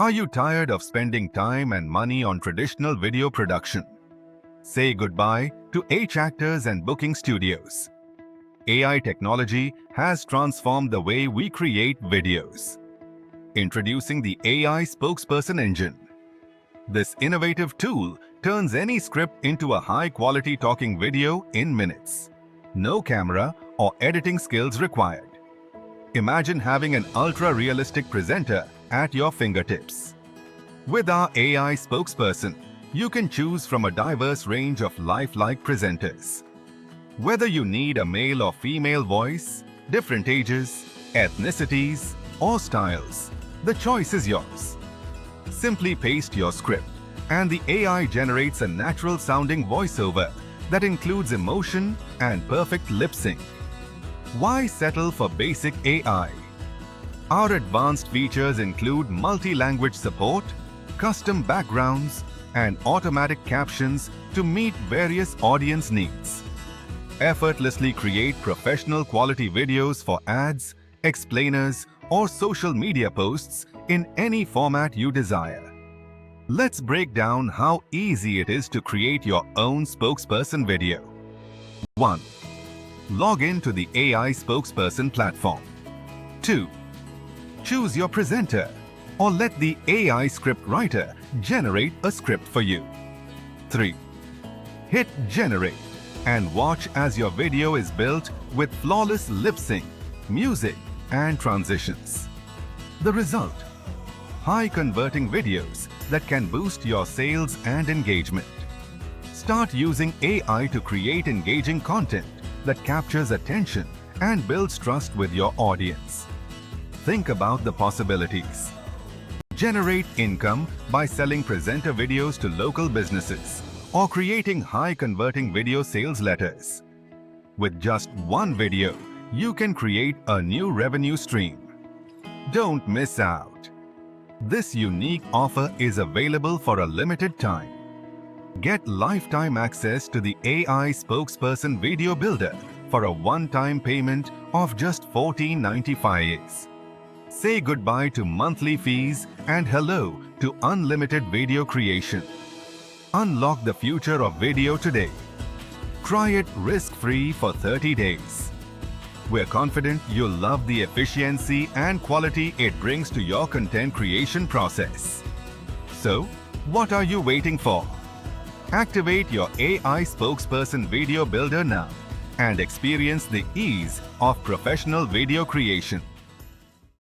Are you tired of spending time and money on traditional video production? Say goodbye to H-actors and booking studios. AI technology has transformed the way we create videos. Introducing the AI Spokesperson engine. This innovative tool turns any script into a high-quality talking video in minutes. No camera or editing skills required. Imagine having an ultra-realistic presenter at your fingertips. With our AI Spokesperson, you can choose from a diverse range of lifelike presenters. Whether you need a male or female voice, different ages, ethnicities, or styles, the choice is yours. Simply paste your script, and the AI generates a natural-sounding voiceover that includes emotion and perfect lip sync. Why settle for basic AI? Our advanced features include multi-language support, custom backgrounds, and automatic captions to meet various audience needs. Effortlessly create professional quality videos for ads, explainers, or social media posts in any format you desire. Let's break down how easy it is to create your own spokesperson video. 1. Log in to the AI Spokesperson platform. 2. Choose your presenter, or let the AI script writer generate a script for you. 3. Hit Generate and watch as your video is built with flawless lip sync, music, and transitions. The result: high converting videos that can boost your sales and engagement. Start using AI to create engaging content that captures attention and builds trust with your audience. Think about the possibilities. Generate income by selling presenter videos to local businesses or creating high-converting video sales letters. With just one video, you can create a new revenue stream. Don't miss out. This unique offer is available for a limited time. Get lifetime access to the AI Spokesperson Video Builder for a one-time payment of just $14.95. Say goodbye to monthly fees and hello to unlimited video creation. Unlock the future of video today. Try it risk-free for 30 days. We're confident you'll love the efficiency and quality it brings to your content creation process. So, what are you waiting for? Activate your AI Spokesperson Video Builder now and experience the ease of professional video creation.